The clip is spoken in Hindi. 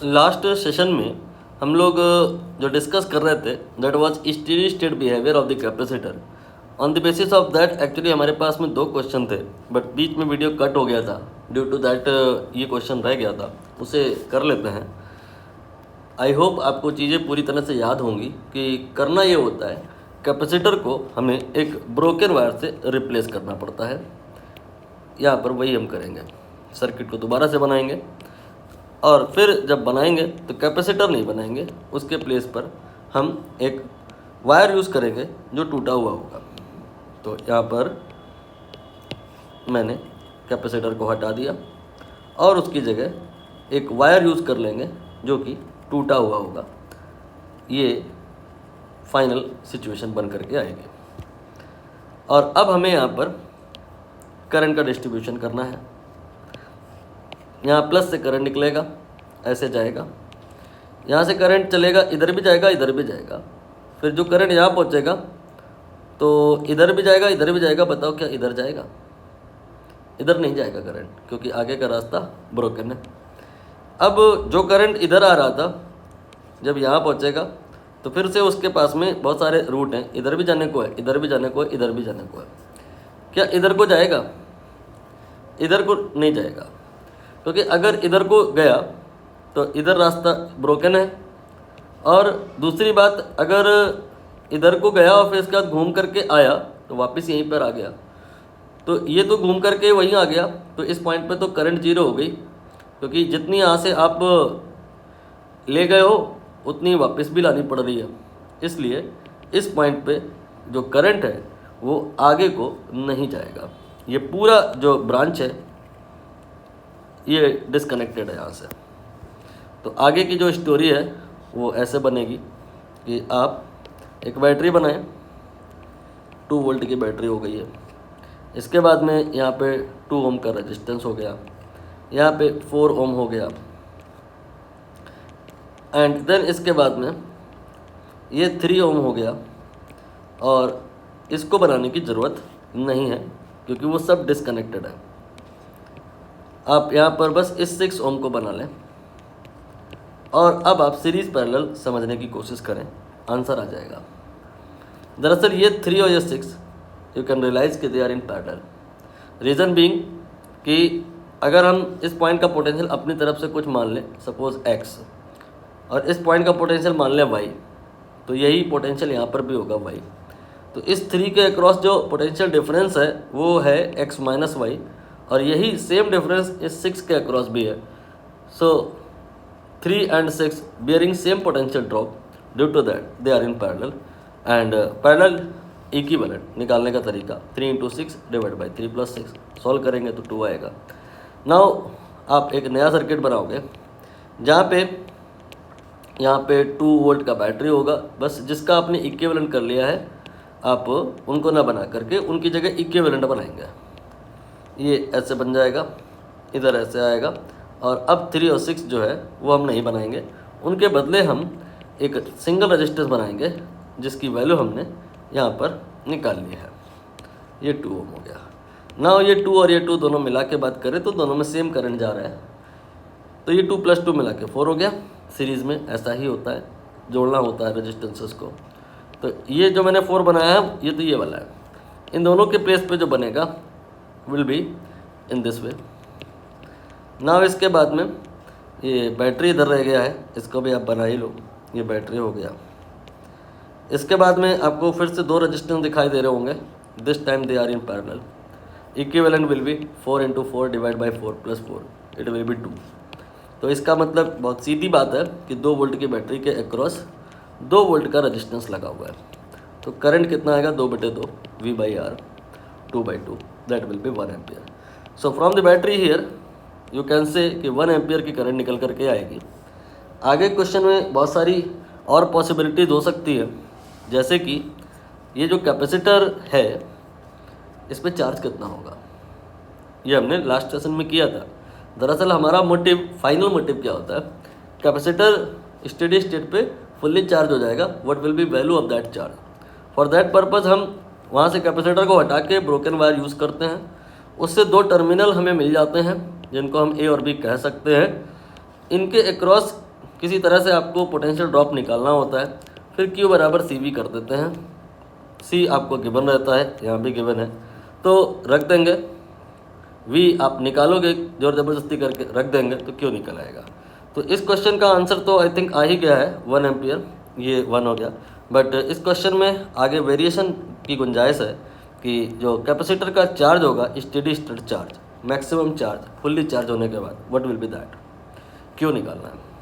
लास्ट सेशन में हम लोग जो डिस्कस कर रहे थे that was steady state behaviour of the capacitor. On the basis of that actually हमारे पास में 2 क्वेश्चन थे, बट बीच में वीडियो कट हो गया था। ड्यू टू दैट ये क्वेश्चन रह गया था, उसे कर लेते हैं। आई होप आपको चीज़ें पूरी तरह से याद होंगी कि करना ये होता है, कैपेसिटर को हमें एक ब्रोकन वायर से रिप्लेस करना पड़ता है। यहाँ पर वही हम करेंगे, सर्किट को दोबारा से बनाएंगे और फिर जब बनाएंगे तो कैपेसिटर नहीं बनाएंगे, उसके प्लेस पर हम एक वायर यूज़ करेंगे जो टूटा हुआ होगा। तो यहाँ पर मैंने कैपेसिटर को हटा दिया और उसकी जगह एक वायर यूज़ कर लेंगे जो कि टूटा हुआ होगा। ये फाइनल सिचुएशन बन करके आएगी। और अब हमें यहाँ पर करंट का डिस्ट्रीब्यूशन करना है। यहाँ प्लस से करंट निकलेगा, ऐसे जाएगा, यहाँ से करंट चलेगा, इधर भी जाएगा इधर भी जाएगा। फिर जो करंट यहाँ पहुँचेगा तो इधर भी जाएगा इधर भी जाएगा। बताओ क्या इधर जाएगा? इधर नहीं जाएगा करंट, क्योंकि आगे का रास्ता ब्रोकन है। अब जो करंट इधर आ रहा था जब यहाँ पहुँचेगा तो फिर से उसके पास में बहुत सारे रूट हैं, इधर भी जाने को है इधर भी जाने को है इधर भी जाने को है। क्या इधर को जाएगा? इधर को नहीं जाएगा, क्योंकि अगर इधर को गया तो इधर रास्ता ब्रोकन है। और दूसरी बात, अगर इधर को गया और फिर इसके बाद घूम करके आया तो वापस यहीं पर आ गया, तो ये तो घूम करके वहीं आ गया। तो इस पॉइंट पे तो करंट 0 हो गई, क्योंकि जितनी यहाँ से आप ले गए हो उतनी वापस भी लानी पड़ रही है। इसलिए इस पॉइंट पे जो करंट है वो आगे को नहीं जाएगा। ये पूरा जो ब्रांच है ये डिस्कनेक्टेड है यहाँ से। तो आगे की जो स्टोरी है वो ऐसे बनेगी कि आप एक बैटरी बनाएं, 2 वोल्ट की बैटरी हो गई है। इसके बाद में यहाँ पे 2 ओम का रेजिस्टेंस हो गया, यहाँ पे 4 ओम हो गया, एंड देन इसके बाद में ये 3 ओम हो गया। और इसको बनाने की ज़रूरत नहीं है क्योंकि वो सब डिस्कनेक्टेड है। आप यहाँ पर बस इस 6 ओम को बना लें और अब आप सीरीज़ पैरेलल समझने की कोशिश करें, आंसर आ जाएगा। दरअसल ये 3 और ये 6 यू कैन रियलाइज़ कि they are in parallel. Reason being कि अगर हम इस पॉइंट का पोटेंशियल अपनी तरफ से कुछ मान लें, सपोज x, और इस पॉइंट का पोटेंशियल मान लें y, तो यही पोटेंशियल यहाँ पर भी होगा y। तो इस 3 के अक्रॉस जो पोटेंशियल डिफरेंस है वो है x माइनस वाई, और यही सेम डिफरेंस इस 6 के अक्रॉस भी है। सो 3 and 6 bearing same potential drop, due to that they are in parallel, and parallel equivalent निकालने का तरीका 3 into 6 divide by 3 plus 6 solve करेंगे तो 2 आएगा। नाउ आप एक नया सर्किट बनाओगे जहाँ पे यहाँ पे 2 वोल्ट का बैटरी होगा। बस जिसका आपने इक्विवेलेंट कर लिया है आप उनको ना बना करके उनकी जगह इक्विवेलेंट बनाएंगे। ये ऐसे बन जाएगा, इधर ऐसे आएगा। और अब 3 और 6 जो है वो हम नहीं बनाएंगे, उनके बदले हम एक सिंगल रजिस्टेंस बनाएंगे जिसकी वैल्यू हमने यहाँ पर निकाल ली है। ये 2 ओम हो गया। ना ये 2 और ये 2 दोनों मिला के बात करें तो दोनों में सेम करंट जा रहा है, तो ये 2 + 2 मिला के 4 हो गया। सीरीज़ में ऐसा ही होता है, जोड़ना होता है रजिस्टेंसेस को। तो ये जो मैंने 4 बनाया है ये तो ये वाला है, इन दोनों के प्लेस पे जो बनेगा will be in this way. Now इसके बाद में ये बैटरी इधर रह गया है, इसको भी आप बना ही लो, ये बैटरी हो गया। इसके बाद में आपको फिर से 2 रजिस्टेंस दिखाई दे रहे होंगे, this time they are in parallel. Equivalent will be 4 into 4 divide by 4 + 4, it will be 2। तो इसका मतलब बहुत सीधी बात है कि 2 वोल्ट की बैटरी के अक्रॉस 2 वोल्ट का रजिस्टेंस लगा हुआ है। तो करंट कितना आएगा? 2/2 V/R 2/2, that will be 1 ampere. So from the battery here you can say कि 1 एम्पियर की करंट निकल करके आएगी। आगे क्वेश्चन में बहुत सारी और पॉसिबिलिटीज हो सकती है, जैसे कि ये जो कैपेसिटर है इस पर चार्ज कितना होगा, ये हमने लास्ट सेशन में किया था। दरअसल हमारा मोटिव, फाइनल मोटिव क्या होता है, कैपेसिटर स्टेडी स्टेट पे फुल्ली चार्ज हो जाएगा, what will be value of that charge. For that purpose हम वहाँ से कैपेसिटर को हटा के ब्रोकन वायर यूज़ करते हैं। उससे 2 टर्मिनल हमें मिल जाते हैं जिनको हम ए और बी कह सकते हैं। इनके अक्रॉस किसी तरह से आपको पोटेंशियल ड्रॉप निकालना होता है, फिर Q बराबर सी वी कर देते हैं। C आपको गिवन रहता है, यहाँ भी गिवन है, तो रख देंगे। V आप निकालोगे जोर ज़बरदस्ती करके रख देंगे तो Q निकल आएगा। तो इस क्वेश्चन का आंसर तो आई थिंक आ ही गया है, 1 एम्पियर, ये 1 हो गया। बट इस क्वेश्चन में आगे वेरिएशन की गुंजाइश है कि जो कैपेसिटर का चार्ज होगा steady state charge, maximum charge, fully charge होने के बाद, what will be that, Q निकालना है।